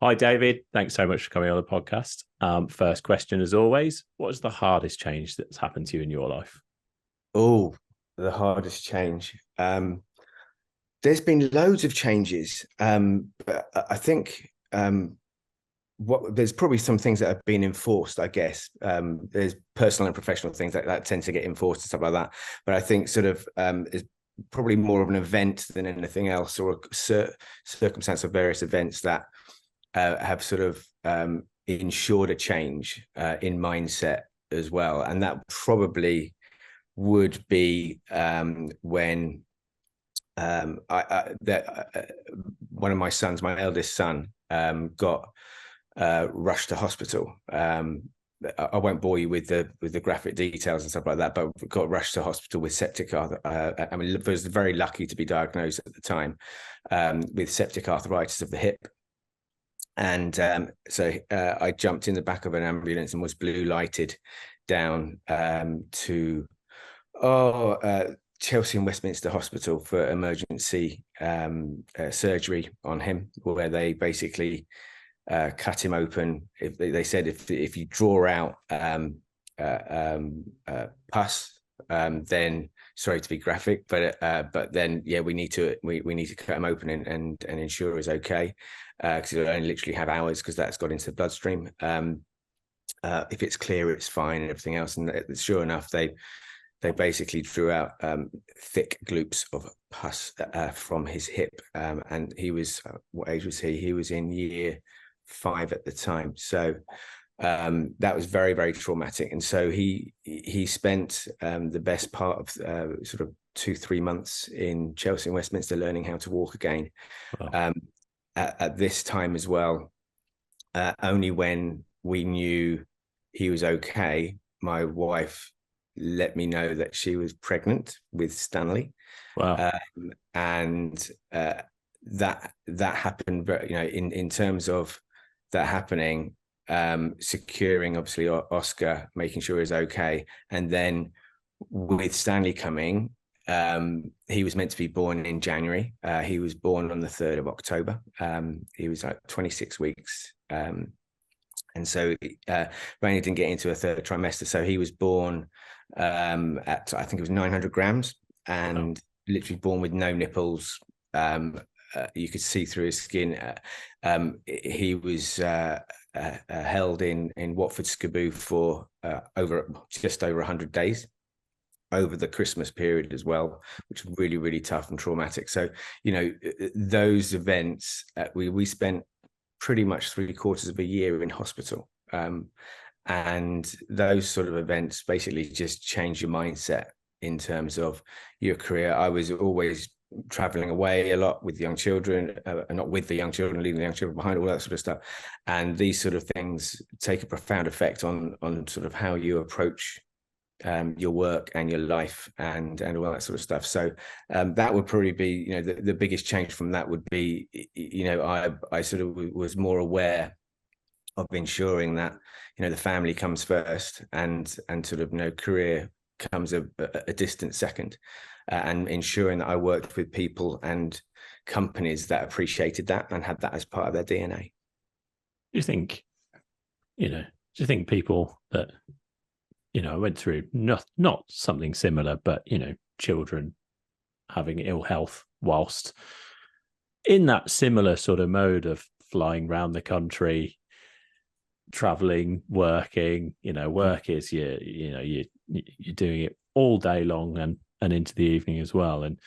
Hi, David. Thanks so much for coming on the podcast. First question, as always, what is the hardest change that's happened to you in your life? Oh, the hardest change. There's been loads of changes. But I think what there's probably some things that have been enforced, I guess. There's personal and professional things that tend to get enforced and stuff like that. But I think sort of is probably more of an event than anything else, or a circumstance of various events that have sort of ensured a change in mindset as well. And that probably would be when one of my sons, my eldest son, got rushed to hospital. I won't bore you with the graphic details and stuff like that, but got rushed to hospital with septic. I mean, I was very lucky to be diagnosed at the time with septic arthritis of the hip. And so I jumped in the back of an ambulance and was blue lighted down to Chelsea and Westminster Hospital for emergency surgery on him, where they basically cut him open. They said if you draw out pus, then sorry to be graphic, but then yeah, we need to cut him open and ensure he's okay, because he'll only literally have hours because that's got into the bloodstream. If it's clear, it's fine, and everything else. And sure enough, they basically drew out thick gloops of pus from his hip, and he was what age was he? He was in year 5 at the time. So that was very, very traumatic. And so he spent the best part of sort of 2-3 months in Chelsea and Westminster learning how to walk again. Wow. At this time as well, only when we knew he was okay, my wife let me know that she was pregnant with Stanley. Wow. And that happened, in terms of that happening, securing obviously Oscar, making sure he's okay. And then with Stanley coming, he was meant to be born in January. He was born on the 3rd of October. He was like 26 weeks. And so Rainy didn't get into a third trimester. So he was born at, I think it was 900 grams, and literally born with no nipples. You could see through his skin. He was held in Watford Skaboo for just over 100 days over the Christmas period as well, which was really, really tough and traumatic. So, those events, we spent pretty much 3/4 of a year in hospital. And those sort of events basically just change your mindset in terms of your career. I was always traveling away a lot with young children, not with the young children, leaving the young children behind, all that sort of stuff. And these sort of things take a profound effect on sort of how you approach your work and your life and all that sort of stuff. So that would probably be, the biggest change from that would be, I sort of was more aware of ensuring that, the family comes first, and sort of, career comes a distant second, and ensuring that I worked with people and companies that appreciated that and had that as part of their DNA. Do you think people that, went through not something similar, but, children having ill health whilst in that similar sort of mode of flying around the country, traveling, working, work is you're doing it all day long and into the evening as well. And,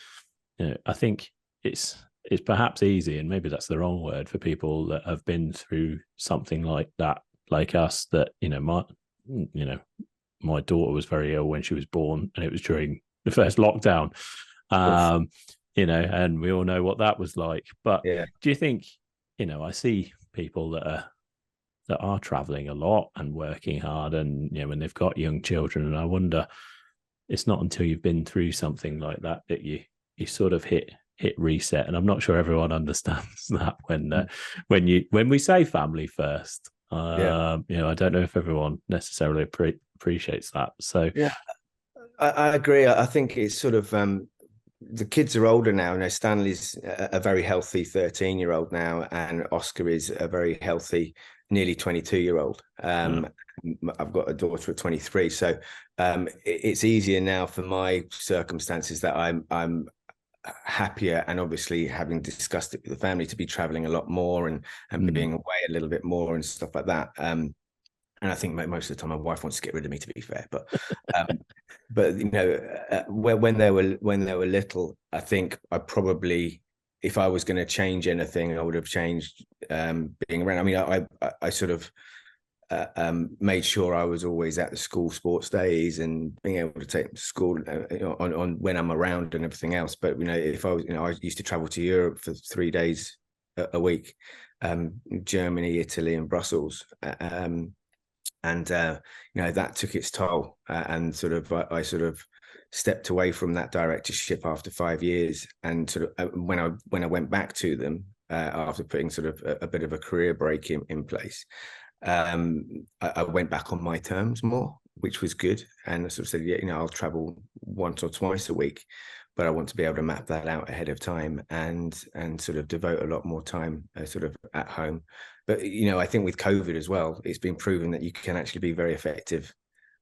I think it's perhaps easy, and maybe that's the wrong word, for people that have been through something like that, like us, that, my daughter was very ill when she was born, and it was during the first lockdown. And we all know what that was like. But yeah. Do you think, I see people that are traveling a lot and working hard, and, when they've got young children, and I wonder, it's not until you've been through something like that that you sort of hit reset. And I'm not sure everyone understands that when we say family first. I don't know if everyone necessarily appreciates that. So yeah, I agree. I think it's sort of the kids are older now. Stanley's a very healthy 13-year-old now, and Oscar is a very healthy, nearly 22-year-old. I've got a daughter at 23, so it's easier now for my circumstances that I'm happier, and obviously having discussed it with the family, to be traveling a lot more and being away a little bit more and stuff like that. And I think most of the time my wife wants to get rid of me, to be fair. But when they were little, I think I probably, if I was going to change anything, I would have changed being around. I mean, I sort of made sure I was always at the school sports days and being able to take them to school on when I'm around and everything else. But if I was, I used to travel to Europe for 3 days a week, Germany, Italy, and Brussels. And that took its toll, and sort of I sort of stepped away from that directorship after 5 years, and sort of when I went back to them after putting sort of a bit of a career break in place, I went back on my terms more, which was good, and I sort of said, I'll travel once or twice a week, but I want to be able to map that out ahead of time and sort of devote a lot more time sort of at home. But I think with COVID as well, it's been proven that you can actually be very effective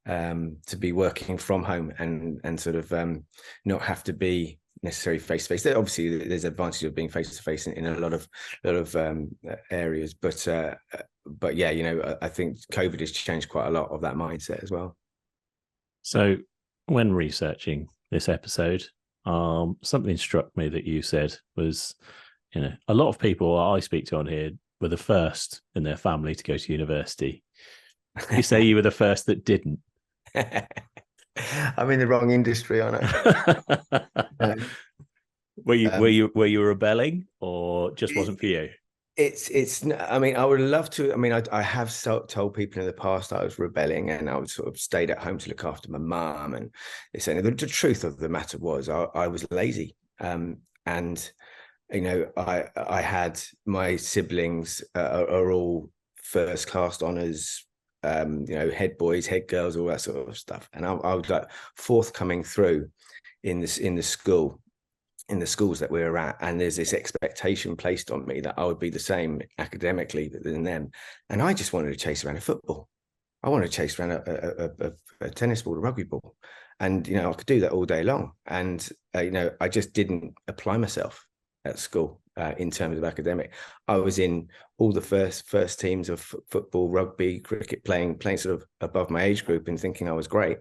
to be working from home and sort of not have to be necessarily face to face. Obviously, there's advantage of being face to face in a lot of areas, but yeah, I think COVID has changed quite a lot of that mindset as well. So, when researching this episode, something struck me that you said was, a lot of people I speak to on here were the first in their family to go to university. You say you were the first that didn't. I'm in the wrong industry, aren't I? Were you rebelling, or just wasn't for you? It's. I mean, I would love to. I mean, I have told people in the past I was rebelling, and I would sort of stayed at home to look after my mum. And the truth of the matter was, I was lazy. And I had my siblings are all first class honours. Head boys, head girls, all that sort of stuff. And I was like forthcoming through in the school. In the schools that we were at, and there's this expectation placed on me that I would be the same academically than them, and I just wanted to chase around a football. I wanted to chase around a tennis ball, a rugby ball, and I could do that all day long. And I just didn't apply myself at school in terms of academic. I was in all the first teams of football, rugby, cricket, playing sort of above my age group, and thinking I was great.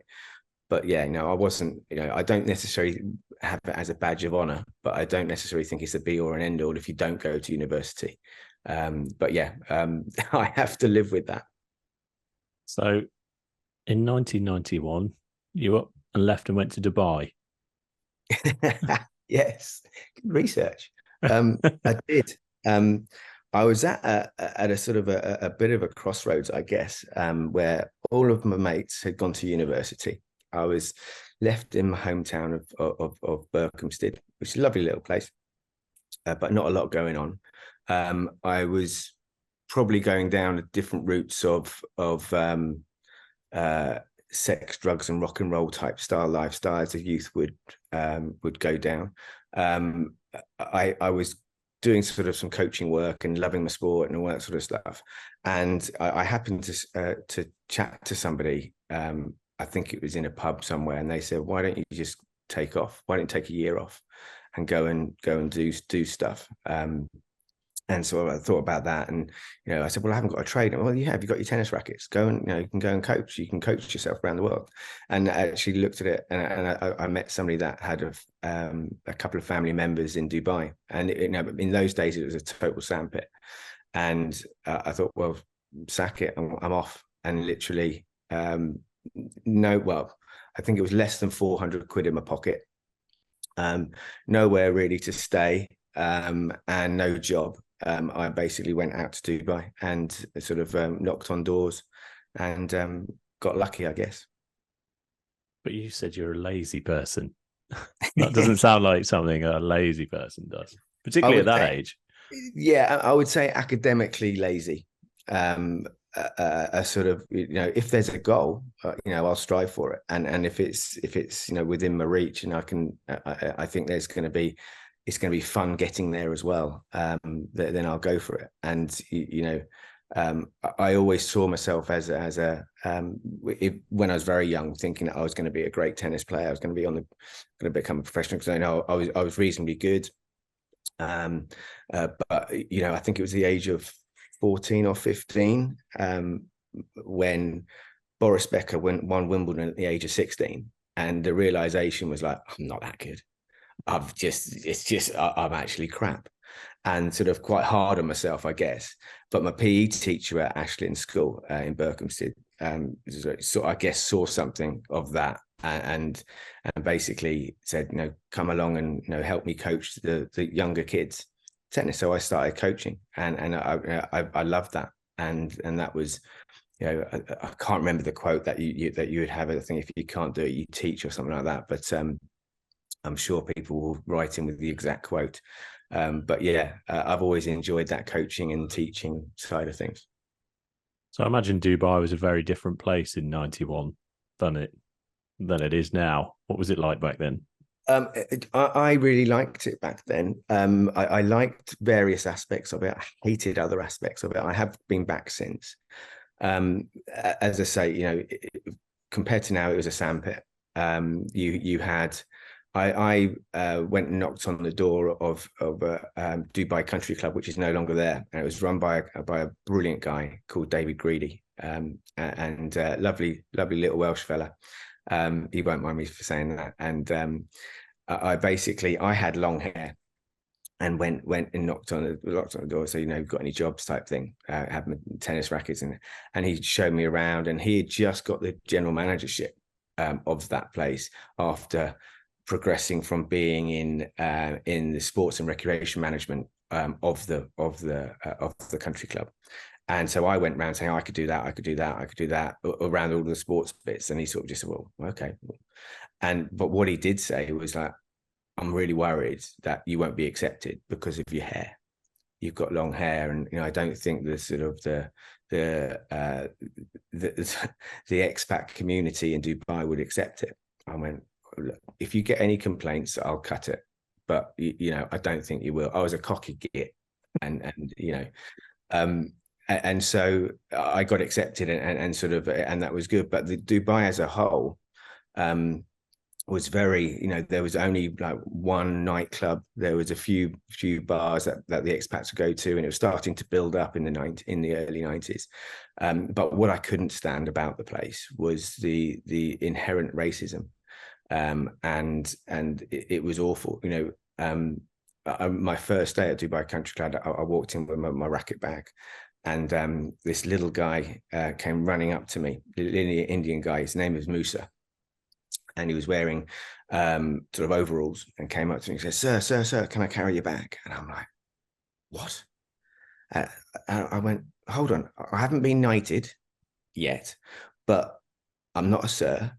But yeah, I wasn't, I don't necessarily have it as a badge of honor, but I don't necessarily think it's a be or an end all if you don't go to university. But yeah, I have to live with that. So in 1991, you up and left and went to Dubai. Yes, good research. I did. I was at a sort of a bit of a crossroads, I guess, where all of my mates had gone to university. I was left in my hometown of Berkhamsted, which is a lovely little place, but not a lot going on. I was probably going down different routes of sex, drugs, and rock and roll type style lifestyle as a youth would go down. I was doing sort of some coaching work and loving my sport and all that sort of stuff. And I happened to chat to somebody. I think it was in a pub somewhere, and they said, "Why don't you just take off? Why don't you take a year off and go and do stuff?" And so I thought about that, and I said, "Well, I haven't got a trade." Well, you have. You got your tennis rackets. Go and you can go and coach. You can coach yourself around the world. And I actually looked at it, and I met somebody that had a couple of family members in Dubai, and in those days it was a total sandpit. And I thought, well, sack it, I'm off. And literally. I think it was less than 400 quid in my pocket, nowhere really to stay, and no job. I basically went out to Dubai and sort of knocked on doors and got lucky, I guess. But you said you're a lazy person. That doesn't sound like something a lazy person does, particularly at that age. Yeah, I would say academically lazy. a sort of, if there's a goal, I'll strive for it, and if it's within my reach, and I think it's going to be fun getting there as well, then I'll go for it. And I always saw myself as when I was very young, thinking that I was going to be a great tennis player. I was going to become a professional, because I know I was reasonably good. But I think it was the age of 14 or 15 when Boris Becker won Wimbledon at the age of 16, and the realization was like, I'm not that good. I'm actually crap, and sort of quite hard on myself, I guess. But my PE teacher at Ashland School in Berkhamsted, so I guess saw something of that, and basically said, come along and help me coach the younger kids tennis. So I started coaching, and I loved that, and that was, I can't remember the quote that you would have. I think if you can't do it, you teach, or something like that. But I'm sure people will write in with the exact quote. But yeah, I've always enjoyed that coaching and teaching side of things. So I imagine Dubai was a very different place in '91 than it is now. What was it like back then? I really liked it back then. I liked various aspects of it. I hated other aspects of it. I have been back since. As I say, compared to now, it was a sandpit. You had. I went and knocked on the door of Dubai Country Club, which is no longer there, and it was run by a brilliant guy called David Greedy, and lovely little Welsh fella. He won't mind me for saying that. And I had long hair, and went and knocked on the door. So, got any jobs type thing. Had my tennis rackets and he showed me around, and he had just got the general managership of that place after progressing from being in the sports and recreation management of the country club. And so I went around saying, I could do that around all the sports bits. And he sort of just said, well, okay. But what he did say was like, I'm really worried that you won't be accepted because of your hair. You've got long hair, and I don't think the sort of the expat community in Dubai would accept it. I went, look, if you get any complaints, I'll cut it, but I don't think you will. I was a cocky git, and so I got accepted, and sort of, and that was good. But the Dubai as a whole was very, there was only like one nightclub. There was a few bars that the expats would go to, and it was starting to build up in the early 90s. But what I couldn't stand about the place was the inherent racism. And it was awful. My first day at Dubai Country Club, I walked in with my racket bag, and this little guy came running up to me, the Indian guy. His name is Musa, and he was wearing sort of overalls, and came up to me and said, sir, can I carry your bag? And I'm like, what? I went, hold on, I haven't been knighted yet, but I'm not a sir.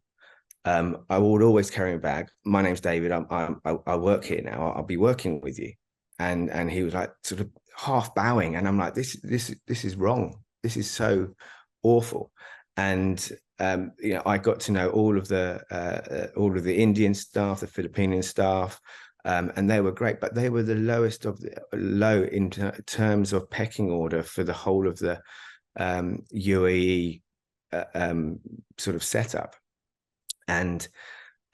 I would always carry a bag. My name's David. I work here now. I'll be working with you. And he was like sort of half bowing, and I'm like, this is wrong. This is so awful. And I got to know all of the Indian staff, the Filipino staff, and they were great. But they were the lowest of the low in terms of pecking order for the whole of the UAE sort of setup. And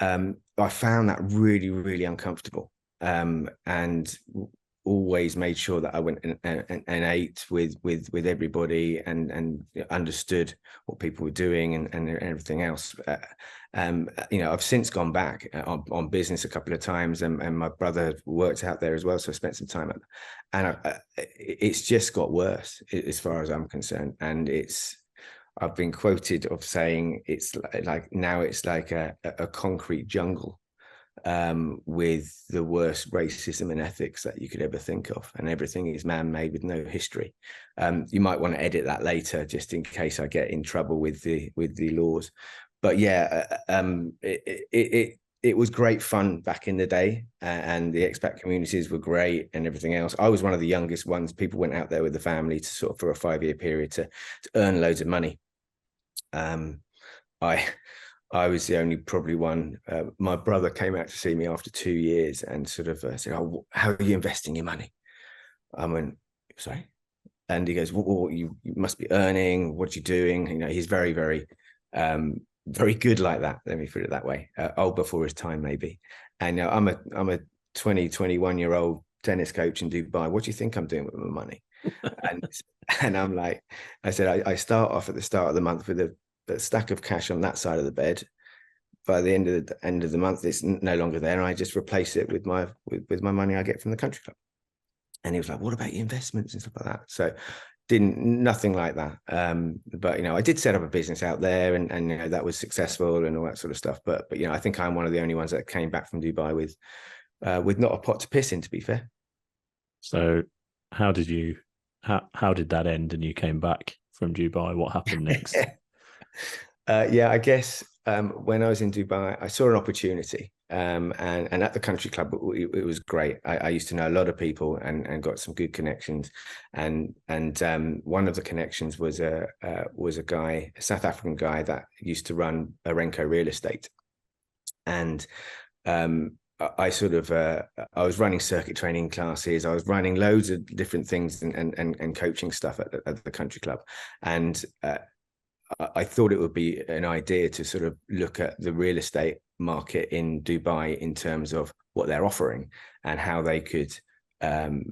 I found that really, really uncomfortable, and always made sure that I went and ate with everybody, and understood what people were doing, and everything else. I've since gone back on business a couple of times, and my brother worked out there as well, so I spent some time and it's just got worse as far as I'm concerned. And I've been quoted of saying it's like now it's like a concrete jungle, with the worst racism and ethics that you could ever think of, and everything is man-made with no history. You might want to edit that later, just in case I get in trouble with the laws. But yeah, it was great fun back in the day, and the expat communities were great and everything else. I was one of the youngest ones. People went out there with the family to sort of for a 5-year period to earn loads of money. I was the only probably one. My brother came out to see me after 2 years and sort of said, "Oh, how are you investing your money?" I went, "Sorry." And he goes, "Well, you must be earning. What are you doing?" You know, he's very, very, very good like that. Let me put it that way. Old before his time, maybe. And I'm a 21-year-old tennis coach in Dubai. What do you think I'm doing with my money? and I'm like, I said, I start off at the start of the month with a stack of cash on that side of the bed. By the end of the month, it's no longer there, and I just replace it with my money I get from the country club. And he was like, "What about your investments and stuff like that?" So nothing like that. But I did set up a business out there, and that was successful and all that sort of stuff. But I think I'm one of the only ones that came back from Dubai with not a pot to piss in, to be fair. So how did that end and you came back from Dubai? What happened next? I guess when I was in Dubai, I saw an opportunity, and at the country club, it was great. I used to know a lot of people and got some good connections, and one of the connections was a guy, a South African guy that used to run Arenco Real Estate, and I sort of I was running circuit training classes. I was running loads of different things and coaching stuff at the country club, and I thought it would be an idea to sort of look at the real estate market in Dubai in terms of what they're offering and how they could add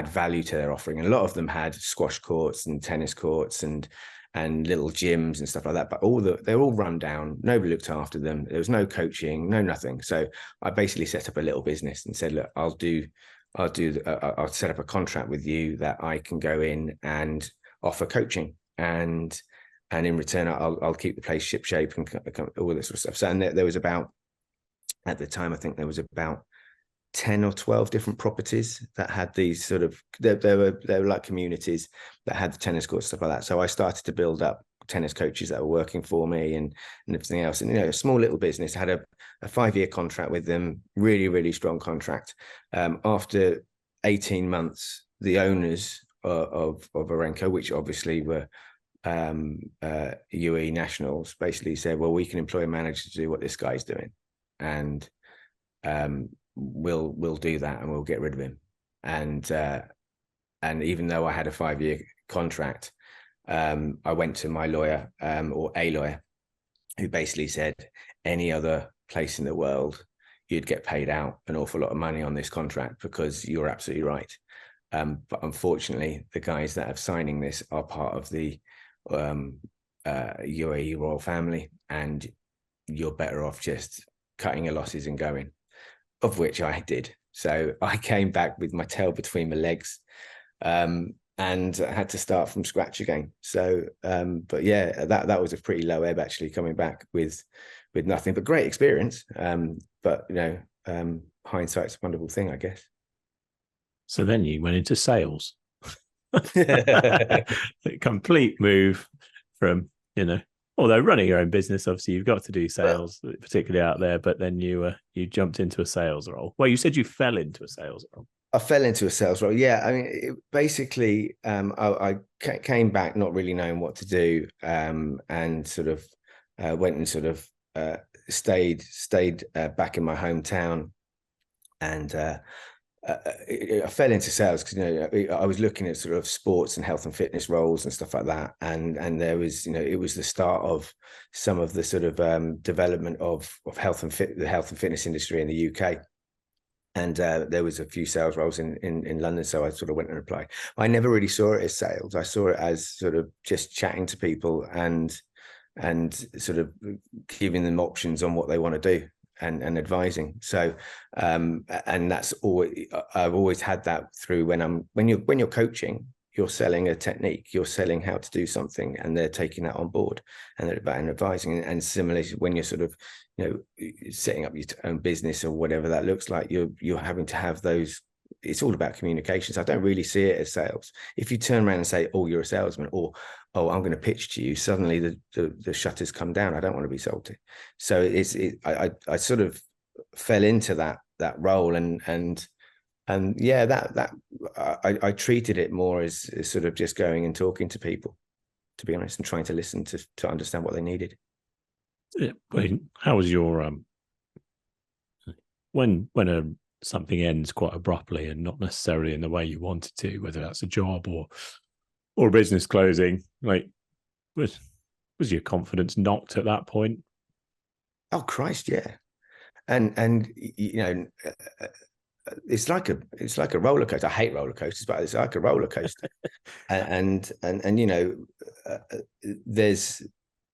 value to their offering. And a lot of them had squash courts and tennis courts and little gyms and stuff like that, but they're all run down. Nobody looked after them. There was no coaching, no nothing. So I basically set up a little business and said, "Look, I'll set up a contract with you that I can go in and offer coaching, and in return I'll keep the place ship shape and all this sort of stuff." So, and there was about, at the time, I think there was about 10 or 12 different properties that had these sort of, there were like communities that had the tennis courts, stuff like that. So I started to build up tennis coaches that were working for me and everything else. And a small little business. I had a 5-year contract with them, really, really strong contract. After 18 months, the owners of Arenco, which obviously were UAE nationals, basically said, "Well, we can employ a manager to do what this guy's doing, and we'll do that, and we'll get rid of him." And even though I had a 5-year contract, I went to my lawyer, or a lawyer, who basically said, "Any other place in the world, you'd get paid out an awful lot of money on this contract, because you're absolutely right. But unfortunately, the guys that are signing this are part of the UAE royal family, and you're better off just cutting your losses and going," of which I did. So I came back with my tail between my legs, and I had to start from scratch again. So, but yeah, that was a pretty low ebb, actually, coming back with nothing, but great experience. But hindsight's a wonderful thing, I guess. So then you went into sales. A complete move from, although running your own business, obviously you've got to do sales, particularly out there, but then you jumped into a sales role. Well, you said you fell into a sales role. I fell into a sales role. Yeah. I mean, basically, I came back not really knowing what to do, and sort of went and sort of stayed back in my hometown, and I fell into sales because I was looking at sort of sports and health and fitness roles and stuff like that, and there was it was the start of some of the sort of development of the health and fitness industry in the UK, and there was a few sales roles in London, so I sort of went and applied. I never really saw it as sales. I saw it as sort of just chatting to people and sort of giving them options on what they want to do. And advising. So and that's always, I've always had that through when you're coaching, you're selling a technique, you're selling how to do something, and they're taking that on board, and they're about advising. And similarly, when you're sort of setting up your own business or whatever that looks like, you're having to have those it's all about communications. I don't really see it as sales. If you turn around and say, oh, you're a salesman, or oh, I'm going to pitch to you, suddenly the shutters come down. I don't want to be sold to. So I sort of fell into that role, and yeah, that I treated it more as sort of just going and talking to people, to be honest, and trying to listen to understand what they needed. Yeah, how was your when something ends quite abruptly and not necessarily in the way you wanted to, whether that's a job or a business closing, like was your confidence knocked at that point? Oh Christ, yeah. And you know, it's like a roller coaster. I hate roller coasters, but it's like a roller coaster. and you know, there's,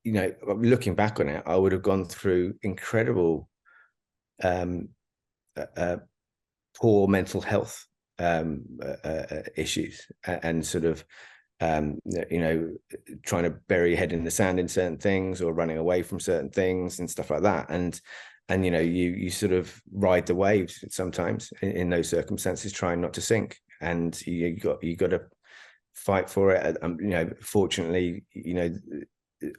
you know, looking back on it, I would have gone through incredible poor mental health issues, and sort of you know, trying to bury your head in the sand in certain things, or running away from certain things and stuff like that. And you know, you sort of ride the waves sometimes in those circumstances, trying not to sink. And you got to fight for it. You know, fortunately, you know,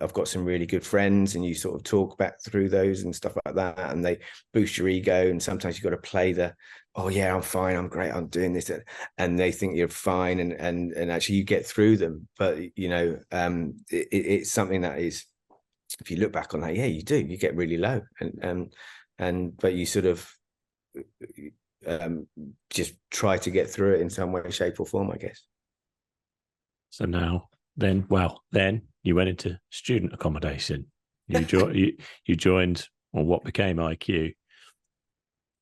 I've got some really good friends, and you sort of talk back through those and stuff like that, and they boost your ego. And sometimes you've got to play the, oh yeah, I'm fine, I'm great, I'm doing this, and they think you're fine, and actually you get through them. But you know, it's something that is, if you look back on that, yeah, you get really low, and but you sort of just try to get through it in some way, shape, or form, I guess. So then you went into student accommodation. You joined on what became IQ.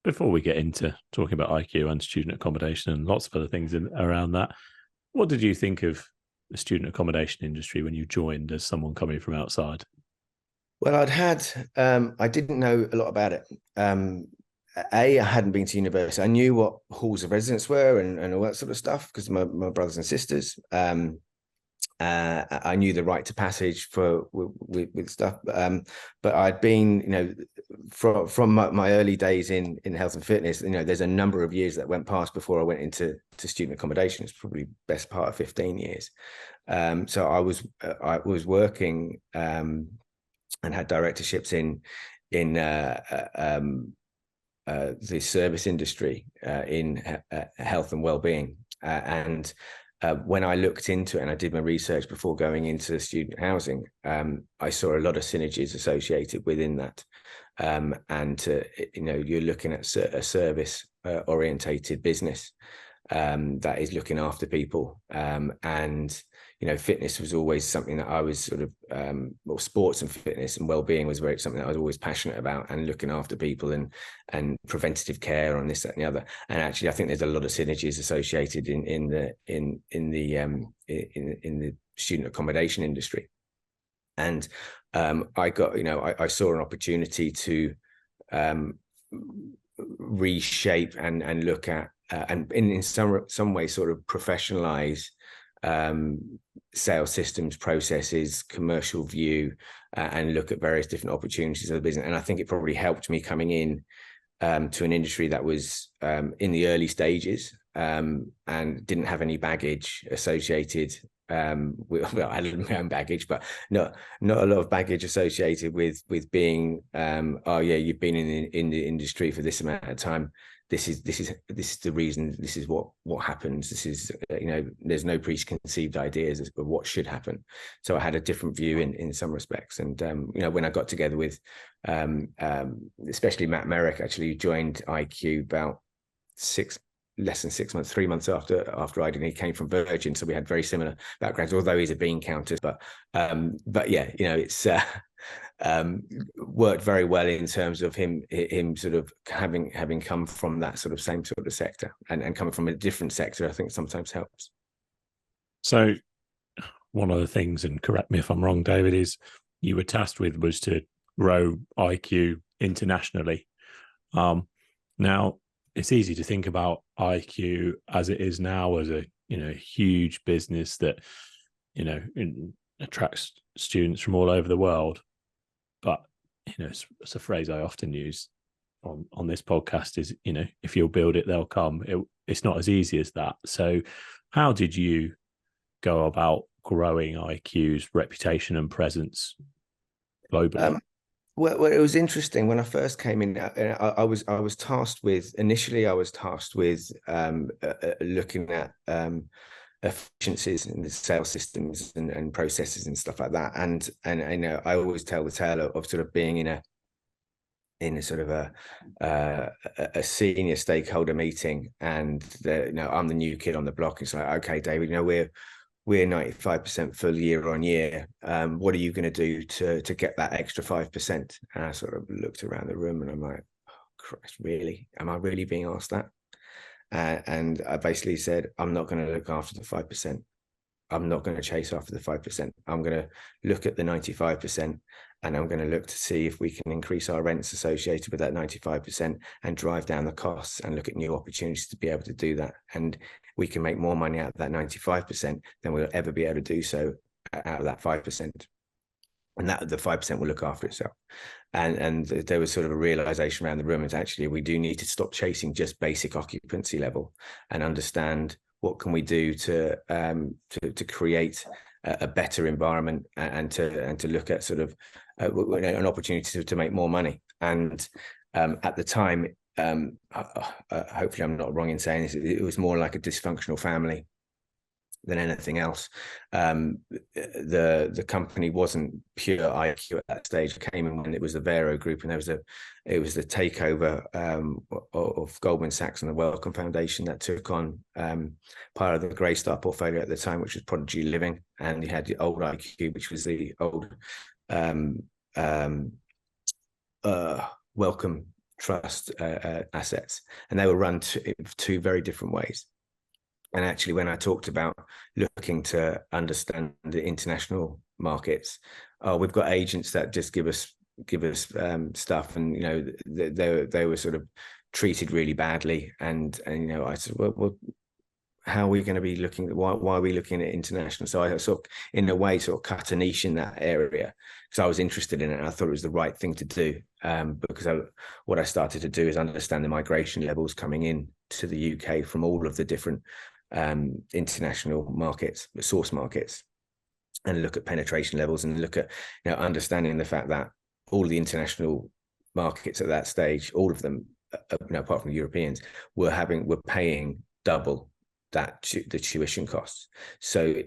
Before we get into talking about IQ and student accommodation and lots of other things around that, what did you think of the student accommodation industry when you joined as someone coming from outside? Well, I didn't know a lot about it. I hadn't been to university. I knew what halls of residence were and all that sort of stuff, because my brothers and sisters. I knew the rite to passage with stuff, but I'd been, you know, from my early days in health and fitness, you know, there's a number of years that went past before I went into student accommodation. It's probably best part of 15 years. So I was working and had directorships in the service industry, in health and well-being, and when I looked into it and I did my research before going into student housing, I saw a lot of synergies associated within that. And you know, you're looking at a service orientated business that is looking after people, and you know, fitness was always something that I was sort of, well, sports and fitness and well-being was something that I was always passionate about, and looking after people and preventative care on this, that, and the other. And actually, I think there's a lot of synergies associated in the student accommodation industry. And I got, you know, I saw an opportunity to reshape and look at and in some way sort of professionalize sales systems, processes, commercial view, and look at various different opportunities of the business. And I think it probably helped me coming in to an industry that was in the early stages, and didn't have any baggage associated. Well, I had my own baggage, but not a lot of baggage associated with being, oh yeah, you've been in the industry for this amount of time. This is the reason. This is what happens. This is, you know, there's no preconceived ideas of what should happen. So I had a different view in some respects. And you know, when I got together with especially Matt Merrick, actually joined IQ about less than 6 months, 3 months after I did. He came from Virgin, so we had very similar backgrounds, although he's a bean counter. But yeah, you know, it's worked very well in terms of him sort of having come from that sort of same sort of sector, and coming from a different sector, I think sometimes helps. So one of the things, and correct me if I'm wrong, David, is you were tasked with was to grow IQ internationally. Now it's easy to think about IQ as it is now as a, you know, huge business that, you know, attracts students from all over the world. But, you know, it's a phrase I often use. on this podcast is, if you'll build it, they'll come. It's not as easy as that. So how did you go about growing IQ's reputation and presence globally? Well, it was interesting when I first came in. I was tasked with looking at efficiencies in the sales systems and processes and stuff like that. And I always tell the tale of sort of being in a sort of a senior stakeholder meeting, and I'm the new kid on the block. It's like, okay, David, we're 95% full year on year. What are you going to do to get that extra 5%? And I sort of looked around the room and I'm like, oh, Christ, really? Am I really being asked that? And I basically said, I'm not going to look after the 5%. I'm not going to chase after the 5%. I'm going to look at the 95%, and I'm going to look to see if we can increase our rents associated with that 95% and drive down the costs and look at new opportunities to be able to do that. And we can make more money out of that 95% than we'll ever be able to do so out of that 5%. And that the 5% will look after itself. And there was sort of a realization around the room is actually we do need to stop chasing just basic occupancy level and understand what can we do to create a better environment and to look at sort of an opportunity to make more money. And at the time, hopefully I'm not wrong in saying this, it was more like a dysfunctional family than anything else. The company wasn't pure IQ at that stage. It came in when it was the Vero Group, and it was the takeover of Goldman Sachs and the Wellcome Foundation that took on part of the Greystar portfolio at the time, which was Prodigy Living, and you had the old IQ, which was the old Wellcome Trust assets, and they were run two very different ways. And actually, when I talked about looking to understand the international markets, we've got agents that just give us stuff, and they were sort of treated really badly. And I said, well, how are we going to be looking? Why are we looking at international? So I sort of, in a way, sort of cut a niche in that area because I was interested in it, and I thought it was the right thing to do. Because what I started to do is understand the migration levels coming in to the UK from all of the different international markets, source markets, and look at penetration levels and look at understanding the fact that all the international markets at that stage, all of them, apart from the Europeans, were paying double the tuition costs. So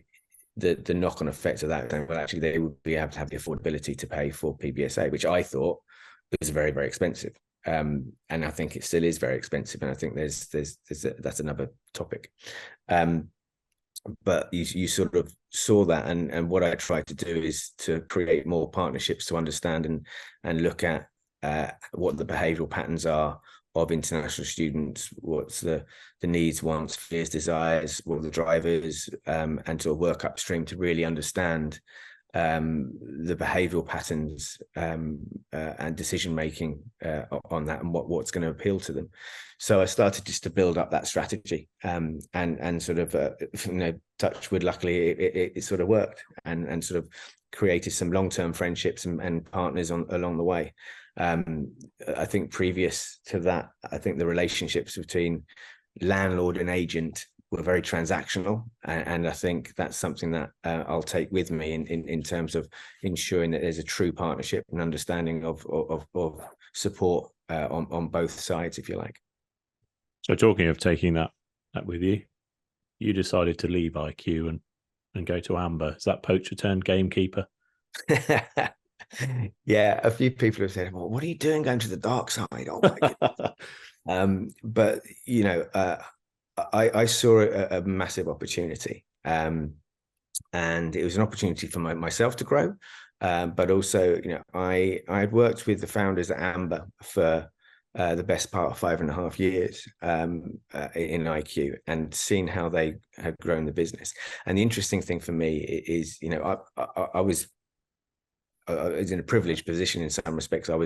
the knock-on effect of that, well, actually they would be able to have the affordability to pay for PBSA, which I thought was very, very expensive. And I think it still is very expensive, and I think that's another topic. But you sort of saw that, and what I tried to do is to create more partnerships to understand and look at what the behavioural patterns are of international students, what's the needs, wants, fears, desires, what are the drivers, and to work upstream to really understand the behavioral patterns and decision making on that, and what's going to appeal to them. So I started just to build up that strategy, and sort of touch wood, luckily it sort of worked, and sort of created some long-term friendships and partners along the way. I think previous to that, I think the relationships between landlord and agent were very transactional, and I think that's something that I'll take with me in terms of ensuring that there's a true partnership and understanding of support on both sides, if you like. So, talking of taking that with you, you decided to leave IQ and go to Amber. Is that poacher turned gamekeeper? Yeah, a few people have said, "Well, what are you doing going to the dark side?" Oh my goodness. But I saw a massive opportunity, and it was an opportunity for myself to grow, but also, I had worked with the founders at Amber for the best part of 5.5 years in IQ, and seen how they had grown the business. And the interesting thing for me is, I was in a privileged position in some respects. I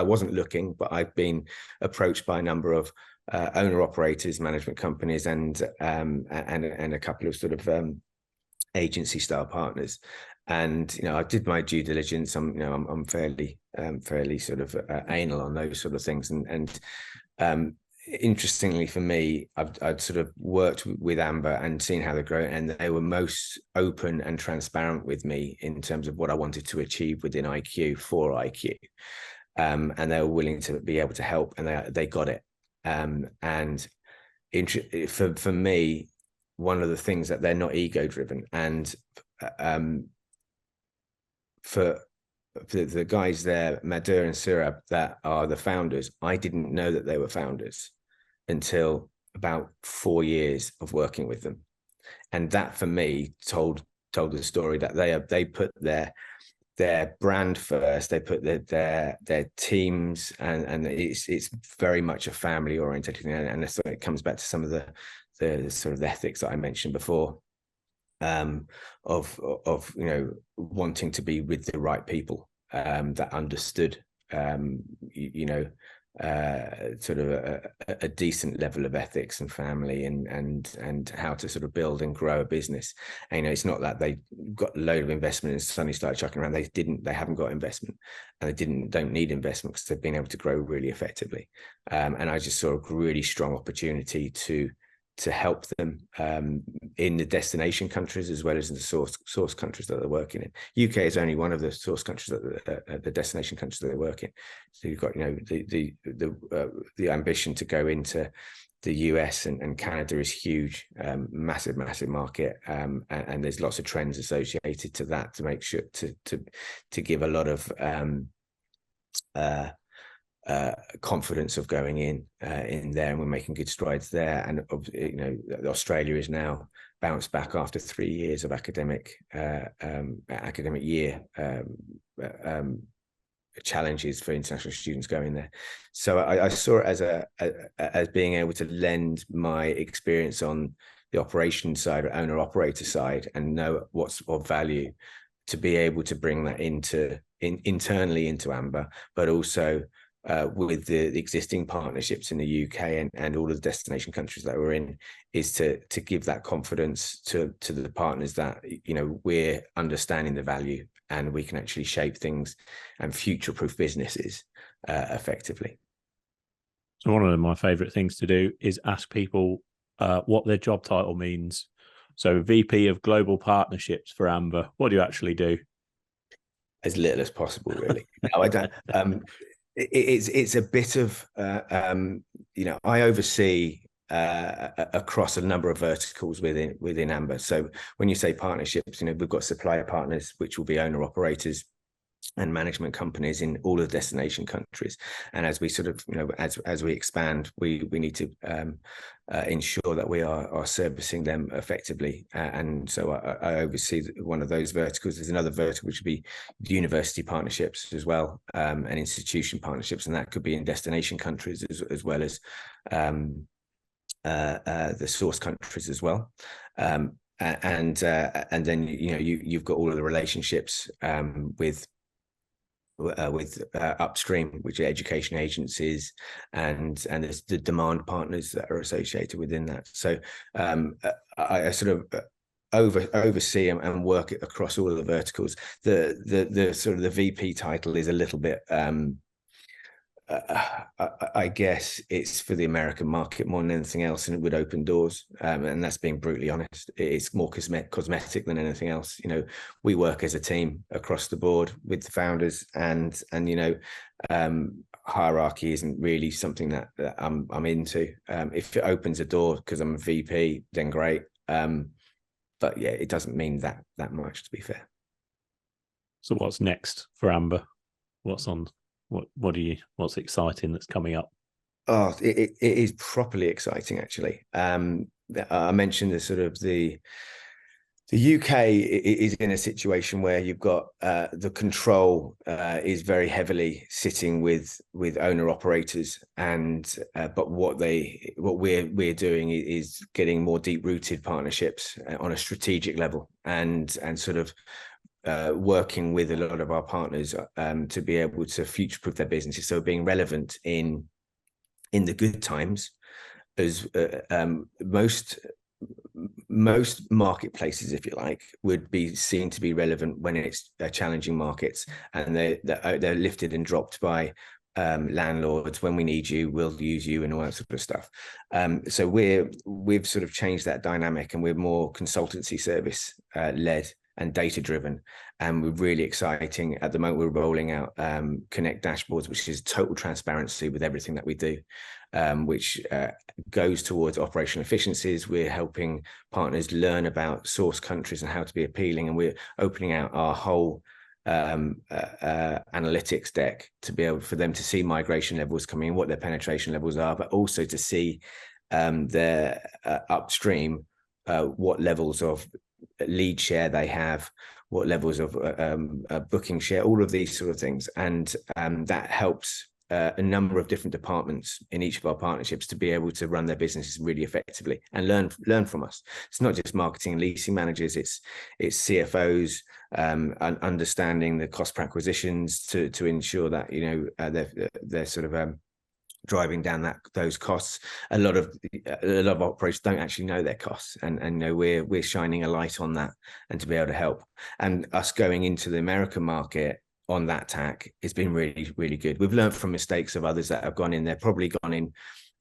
wasn't looking, but I've been approached by a number of owner operators, management companies, and a couple of sort of agency style partners. And I did my due diligence. I'm fairly sort of anal on those sort of things. And interestingly for me, I'd sort of worked with Amber and seen how they grow, and they were most open and transparent with me in terms of what I wanted to achieve within IQ for IQ. And they were willing to be able to help, and they got it. And for me, one of the things that they're not ego driven, and for the guys there, Madhur and Surab, that are the founders, I didn't know that they were founders until about 4 years of working with them. And that for me told the story that they put their brand first. They put their teams, and it's very much a family oriented, and so it comes back to some of the sort of ethics that I mentioned before, of wanting to be with the right people, that understood sort of a decent level of ethics and family, and how to sort of build and grow a business. And it's not that they got a load of investment and suddenly started chucking around. They haven't got investment, and they don't need investment because they've been able to grow really effectively. And I just saw a really strong opportunity to help them in the destination countries as well as in the source countries that they're working in. UK is only one of the source countries that the destination countries that they work in. So you've got the ambition to go into the US and Canada is huge, massive market, and there's lots of trends associated to that to make sure to give a lot of confidence of going in there, and we're making good strides there. And Australia is now bounced back after 3 years of academic year challenges for international students going there. So I saw it as being able to lend my experience on the operations side, or owner operator side, and know what's of value, to be able to bring that internally into Amber, but also with the existing partnerships in the UK and all of the destination countries that we're in, is to give that confidence to the partners that we're understanding the value, and we can actually shape things and future-proof businesses effectively. So one of my favorite things to do is ask people what their job title means. So VP of Global Partnerships for Amber, what do you actually do? As little as possible, really. No, I don't. It's a bit of I oversee across a number of verticals within Amber. So when you say partnerships, we've got supplier partners, which will be owner operators and management companies in all of the destination countries. And as we sort of as we expand, we need to ensure that we are servicing them effectively. And so I oversee one of those verticals. There's another vertical which would be university partnerships as well, and institution partnerships, and that could be in destination countries as well as the source countries as well. And then you've got all of the relationships with upstream, which are education agencies, and there's the demand partners that are associated within that. So I sort of oversee and work across all of the verticals. The sort of the VP title is a little bit I guess it's for the American market more than anything else, and it would open doors. And that's being brutally honest. It's more cosmetic than anything else. We work as a team across the board with the founders, and hierarchy isn't really something that I'm into. If it opens a door because I'm a VP, then great. But yeah, it doesn't mean that much, to be fair. So what's next for Amber? What's exciting that's coming up? Oh, it is properly exciting, actually. I mentioned the UK is in a situation where you've got the control is very heavily sitting with owner operators, and but what we're doing is getting more deep rooted partnerships on a strategic level, and sort of working with a lot of our partners to be able to future-proof their businesses. So being relevant in the good times, as most most marketplaces, if you like, would be seen to be relevant when it's challenging markets, and they're lifted and dropped by landlords. When we need you, we'll use you, and all that sort of stuff. So we've sort of changed that dynamic, and we're more consultancy service led and data driven, and we're really exciting. At the moment, we're rolling out Connect dashboards, which is total transparency with everything that we do, which goes towards operational efficiencies. We're helping partners learn about source countries and how to be appealing, and we're opening out our whole analytics deck to be able for them to see migration levels coming in, what their penetration levels are, but also to see their upstream, what levels of lead share they have, what levels of booking share, all of these sort of things. And that helps a number of different departments in each of our partnerships to be able to run their businesses really effectively and learn from us. It's not just marketing and leasing managers, it's CFOs, understanding the cost per acquisitions to ensure that, you know, they're sort of driving down those costs. A lot of operators don't actually know their costs, and you know, we're shining a light on that, and to be able to help. And us going into the American market on that tack, it's been really, really good. We've learned from mistakes of others that have gone in. They've probably gone in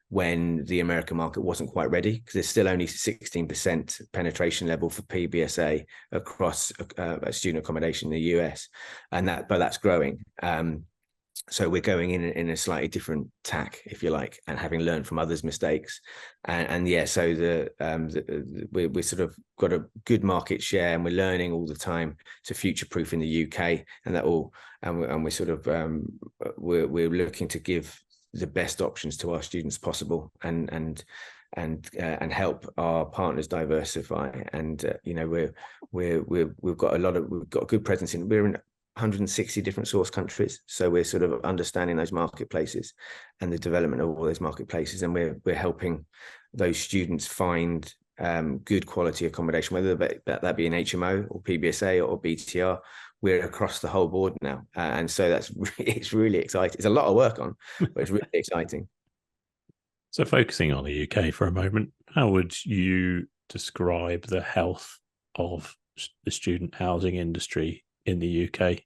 when the American market wasn't quite ready, because there's still only 16% penetration level for PBSA across student accommodation in the US, and that's growing. So we're going in a slightly different tack, if you like, and having learned from others' mistakes, and yeah, so we sort of got a good market share, and we're learning all the time to future-proof in the UK, and that all, and we're sort of we're looking to give the best options to our students possible, and help our partners diversify, and you know, we've got a good presence we're in 160 different source countries, so we're sort of understanding those marketplaces and the development of all those marketplaces, and we're helping those students find good quality accommodation, whether that be an HMO or PBSA or BTR. We're across the whole board now, and so it's really exciting. It's a lot of work on, but it's really exciting. So focusing on the UK for a moment, how would you describe the health of the student housing industry in the UK?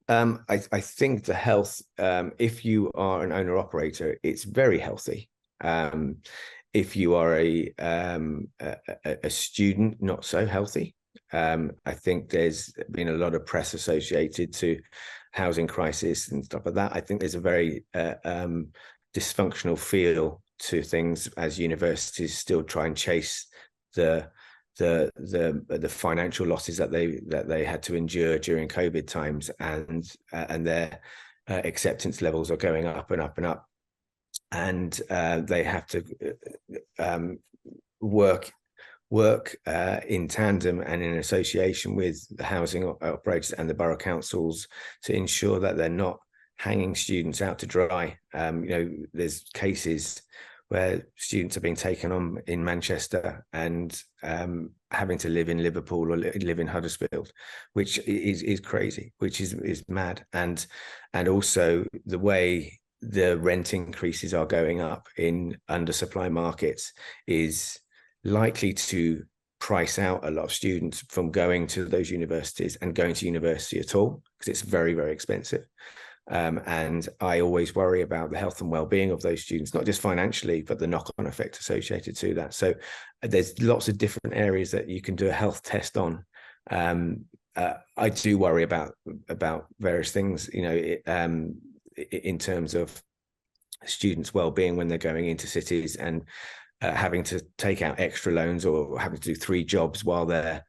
I think the health, if you are an owner operator, it's very healthy. If you are a student, not so healthy. I think there's been a lot of press associated to housing crisis and stuff like that. I think there's a very dysfunctional feel to things as universities still try and chase the financial losses that they had to endure during COVID times, and their acceptance levels are going up and up and up, and they have to work in tandem and in association with the housing operators and the borough councils to ensure that they're not hanging students out to dry. You know, there's cases where students are being taken on in Manchester and having to live in Liverpool or live in Huddersfield, which is crazy, which is mad. And also the way the rent increases are going up in undersupply markets is likely to price out a lot of students from going to those universities and going to university at all, because it's very, very expensive. And I always worry about the health and well-being of those students, not just financially, but the knock-on effect associated to that. So there's lots of different areas that you can do a health test on. I do worry about various things, you know, in terms of students' well-being when they're going into cities and having to take out extra loans or having to do 3 jobs while they're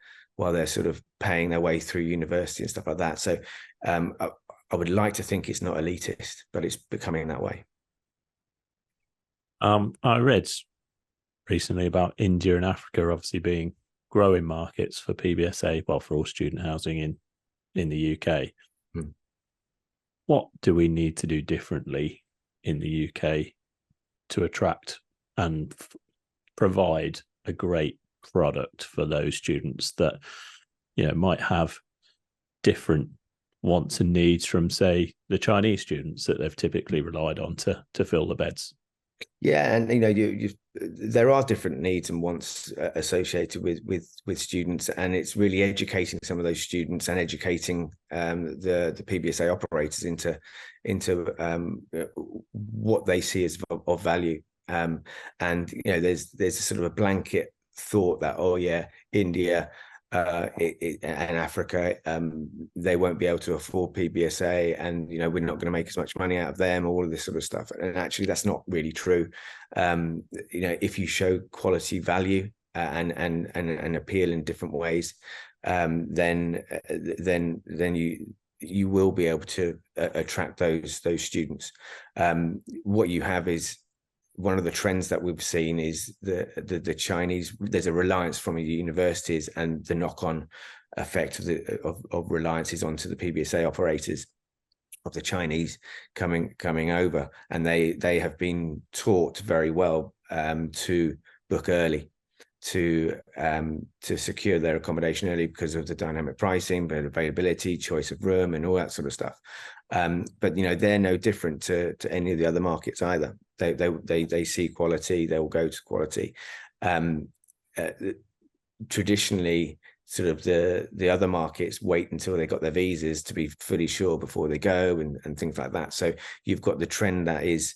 sort of paying their way through university and stuff like that. So I would like to think it's not elitist, but it's becoming that way. I read recently about India and Africa obviously being growing markets for PBSA, well, for all student housing in the UK. What do we need to do differently in the UK to attract and provide a great product for those students that, you know, might have different wants and needs from, say, the Chinese students that they've typically relied on to fill the beds? Yeah, and there are different needs and wants associated with students, and it's really educating some of those students and educating the PBSA operators into what they see as of value. And there's a sort of a blanket thought that, oh yeah, India and Africa, they won't be able to afford PBSA, and we're not going to make as much money out of them, all of this sort of stuff. And actually, that's not really true. If you show quality value and appeal in different ways, then you will be able to attract those students. What you have is, one of the trends that we've seen is the Chinese. There's a reliance from the universities, and the knock-on effect of reliances onto the PBSA operators of the Chinese coming over, and they have been taught very well to book early, to secure their accommodation early because of the dynamic pricing, but availability, choice of room, and all that sort of stuff. But they're no different to any of the other markets either. They see quality, they will go to quality. Traditionally, sort of the other markets wait until they got their visas to be fully sure before they go, and things like that. So you've got the trend that is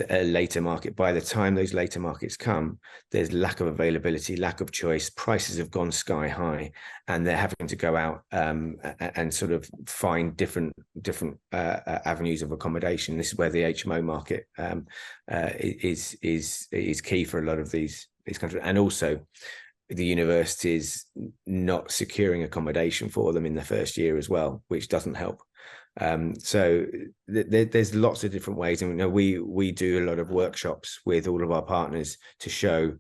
a later market. By the time those later markets come, there's lack of availability, lack of choice, prices have gone sky high, and they're having to go out and sort of find different avenues of accommodation. This is where the HMO market is key for a lot of these countries, and also the universities not securing accommodation for them in the first year as well, which doesn't help. So there's lots of different ways, and we do a lot of workshops with all of our partners to show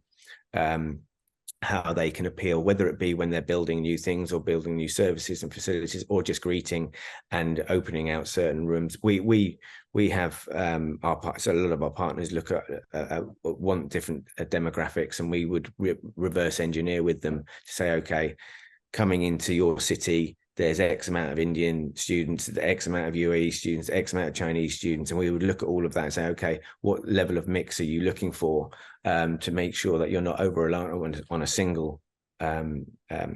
how they can appeal, whether it be when they're building new things or building new services and facilities, or just greeting and opening out certain rooms. We have so a lot of our partners look at want different demographics, and we would reverse engineer with them to say, okay, coming into your city, there's X amount of Indian students, the X amount of UAE students, X amount of Chinese students. And we would look at all of that and say, okay, what level of mix are you looking for to make sure that you're not over reliant on a single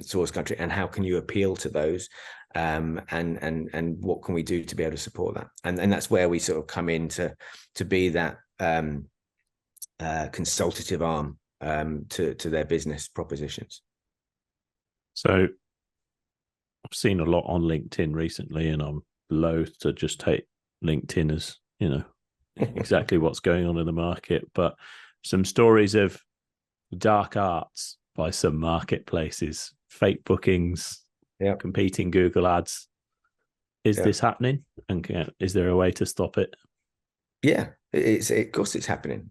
source country? And how can you appeal to those? And what can we do to be able to support that? And that's where we sort of come in to be that consultative arm to their business propositions. So I've seen a lot on LinkedIn recently, and I'm loath to just take LinkedIn as, exactly what's going on in the market. But some stories of dark arts by some marketplaces, fake bookings, competing Google ads. Is this happening? And is there a way to stop it? Yeah, of course it's happening.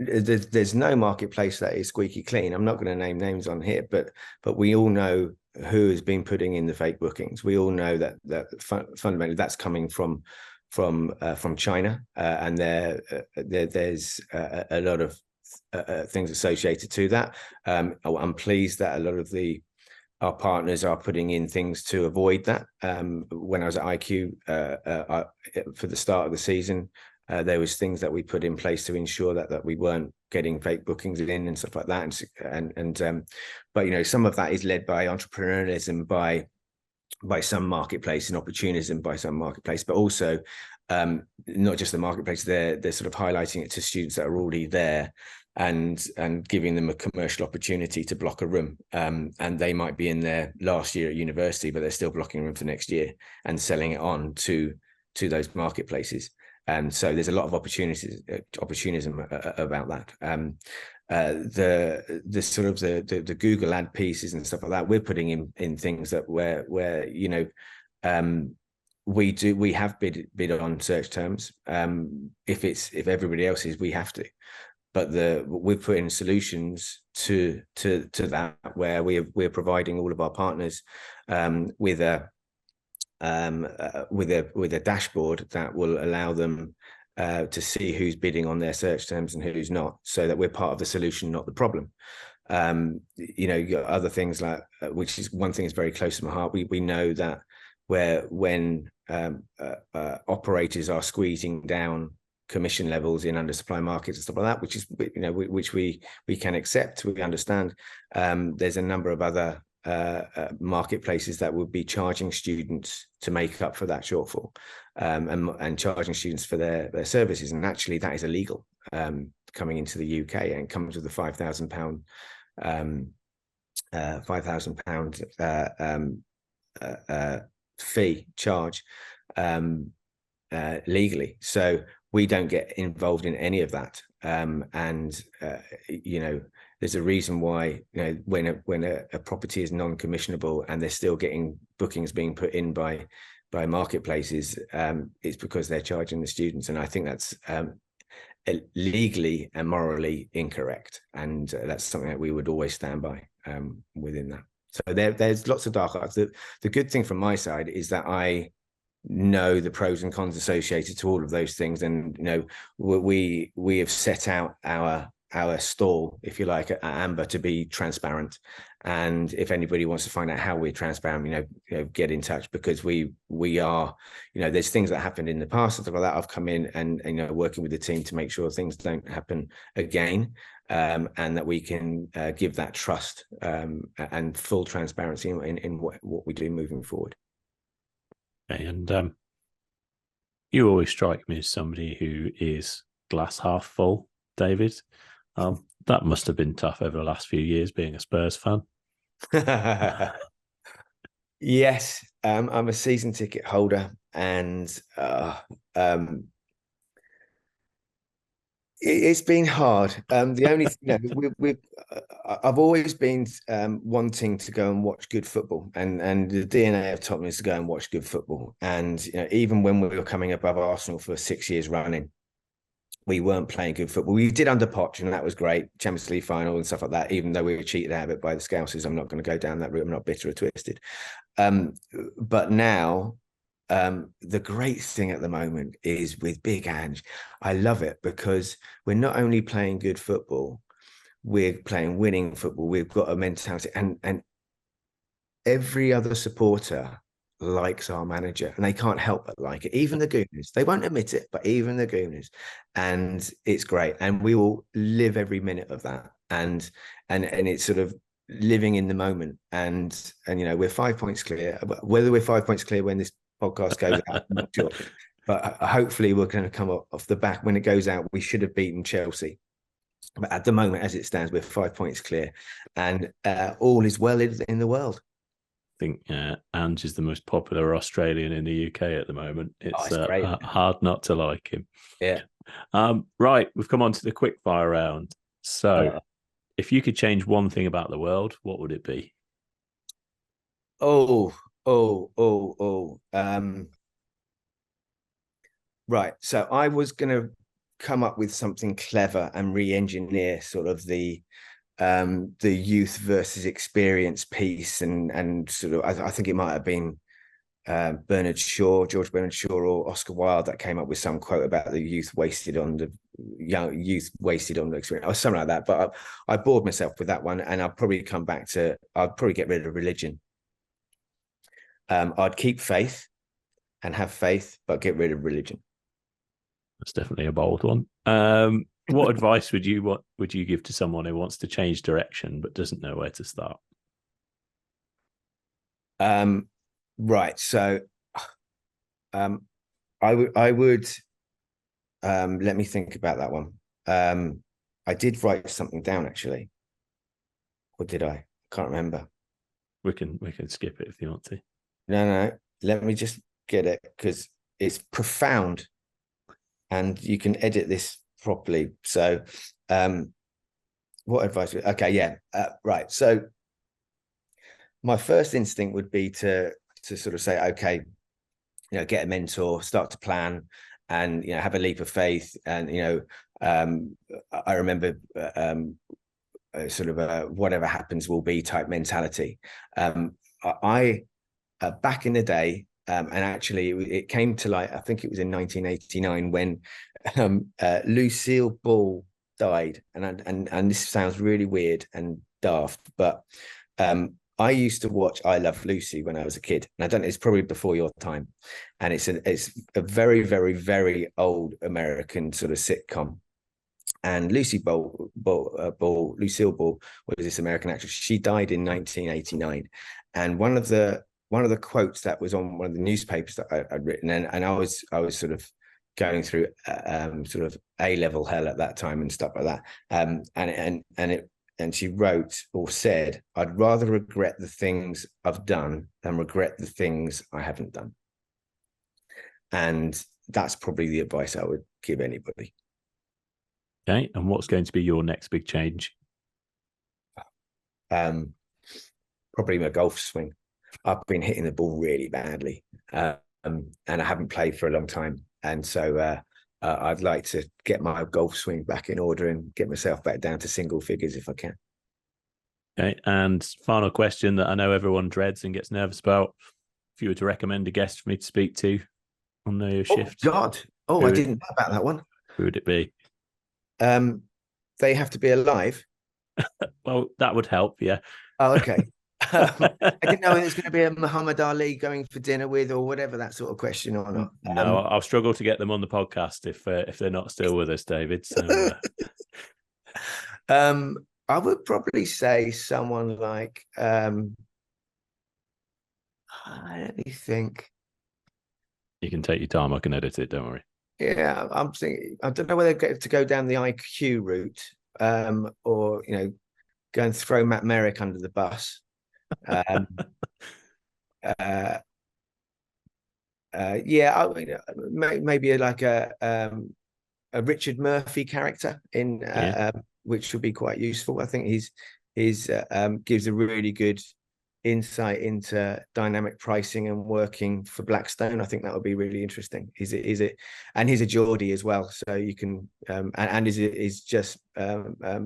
There's no marketplace that is squeaky clean. I'm not going to name names on here, but we all know who has been putting in the fake bookings. We all know that fundamentally that's coming from China, and there's a lot of things associated to that. I'm pleased that a lot of our partners are putting in things to avoid that. When I was at IQ for the start of the season, there was things that we put in place to ensure that we weren't getting fake bookings in and stuff like that. But some of that is led by entrepreneurialism, by some marketplace, and opportunism by some marketplace, but also not just the marketplace. They're sort of highlighting it to students that are already there, and giving them a commercial opportunity to block a room, and they might be in their last year at university, but they're still blocking a room for next year and selling it on to those marketplaces. And so there's a lot of opportunism about that. The sort of the Google ad pieces and stuff like that, we're putting in things that where we have bid on search terms. If everybody else is, we have to. But we're putting solutions to that, where we're providing all of our partners with a dashboard that will allow them to see who's bidding on their search terms and who's not, so that we're part of the solution, not the problem. You got other things like, which is one thing is very close to my heart. We know that when operators are squeezing down commission levels in undersupply markets and stuff like that, which is, which we can accept, we understand. There's a number of other marketplaces that would be charging students to make up for that shortfall, and charging students for their services, and actually that is illegal coming into the UK, and comes with a £5,000 fee charge legally. So we don't get involved in any of that, and there's a reason why, when a property is non-commissionable and they're still getting bookings being put in by marketplaces, it's because they're charging the students, and I think that's legally and morally incorrect, and that's something that we would always stand by within that. So there's lots of dark arts. The good thing from my side is that I know the pros and cons associated to all of those things, and we have set out our stall, if you like, at Amber, to be transparent. And if anybody wants to find out how we're transparent, get in touch, because we are, there's things that happened in the past and stuff like that. I've come in and working with the team to make sure things don't happen again, and that we can give that trust and full transparency in what we do moving forward. And you always strike me as somebody who is glass half full, David. That must have been tough over the last few years being a Spurs fan. Yes, I'm a season ticket holder, and it's been hard. The only thing, I've always been wanting to go and watch good football, and the DNA of Tottenham is to go and watch good football. And even when we were coming above Arsenal for 6 years running, we weren't playing good football. We did under Poch, and that was great, Champions League final and stuff like that, even though we were cheated out of it by the Scousers. I'm not going to go down that route. I'm not bitter or twisted. But now, the great thing at the moment is with Big Ange. I love it because we're not only playing good football, we're playing winning football. We've got a mentality, and every other supporter likes our manager, and they can't help but like it. Even the Gooners, they won't admit it, but even the Gooners, and it's great. And we will live every minute of that, and it's sort of living in the moment. And we're 5 points clear. Whether we're 5 points clear when this podcast goes out, I'm not sure, but hopefully we're going to come off the back. When it goes out, we should have beaten Chelsea, but at the moment, as it stands, we're 5 points clear, and all is well in the world. I think Ange is the most popular Australian in the UK at the moment. It's hard not to like him. Yeah. Right, we've come on to the quick fire round. So, if you could change one thing about the world, what would it be? Right. So I was going to come up with something clever and re-engineer sort of the youth versus experience piece, and sort of I think it might have been George Bernard Shaw or Oscar Wilde that came up with some quote about the youth wasted on the experience, or something like that. But I bored myself with that one, and I'll probably get rid of religion. I'd keep faith and have faith, but get rid of religion. That's definitely a bold one. What advice would you give to someone who wants to change direction but doesn't know where to start? Right. So I would let me think about that one. I did write something down, actually. Or did I? Can't remember. We can skip it if you want to. No. Let me just get it, because it's profound, and you can edit this properly. So what advice? Okay, yeah. Right. So my first instinct would be to sort of say, okay, get a mentor, start to plan, and have a leap of faith. And I remember sort of a whatever happens will be type mentality. I back in the day, and actually it came to light, I think it was in 1989, when Lucille Ball died, and this sounds really weird and daft, but I used to watch I Love Lucy when I was a kid, and I don't know, it's probably before your time, and it's a very, very, very old American sort of sitcom. And Lucille Ball was this American actress. She died in 1989, and one of the quotes that was on one of the newspapers that I'd written, and I was sort of going through sort of A-level hell at that time and stuff like that. And she wrote or said, "I'd rather regret the things I've done than regret the things I haven't done." And that's probably the advice I would give anybody. Okay. And what's going to be your next big change? Probably my golf swing. I've been hitting the ball really badly, and I haven't played for a long time. And so I'd like to get my golf swing back in order and get myself back down to single figures if I can. Okay. And final question that I know everyone dreads and gets nervous about. If you were to recommend a guest for me to speak to on the shift. Oh, God. Oh, I didn't know about that one. Who would it be? They have to be alive. Well, that would help. Yeah. Oh, okay. I didn't know it was going to be a Muhammad Ali going for dinner with, or whatever that sort of question or not. No, I'll struggle to get them on the podcast if they're not still with us, David. So, I would probably say someone like let me think. You can take your time. I can edit it. Don't worry. Yeah, I'm thinking. I don't know whether to go down the IQ route, or go and throw Matt Merrick under the bus. Yeah, maybe like a Richard Murphy character in which would be quite useful. I think he's gives a really good insight into dynamic pricing and working for Blackstone. I think that would be really interesting. He's a Geordie as well, so you can and is just a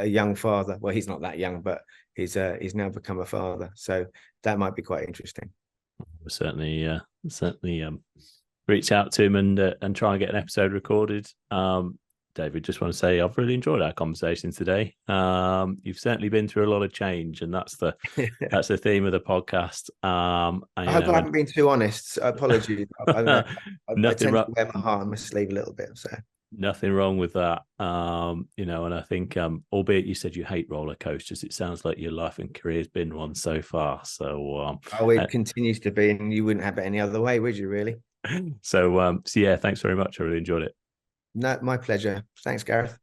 young father. Well, he's not that young, but he's now become a father, so that might be quite interesting. We'll certainly reach out to him and try and get an episode recorded. David, just want to say I've really enjoyed our conversation today. You've certainly been through a lot of change, and that's the theme of the podcast. I hope I haven't been too honest. Apologies. I tend to wear my heart on my sleeve a little bit. So nothing wrong with that. And I think, albeit you said you hate roller coasters, it sounds like your life and career has been one so far. So it continues to be, and you wouldn't have it any other way, would you? Really? So yeah, thanks very much. I really enjoyed it. No, my pleasure. Thanks, Gareth.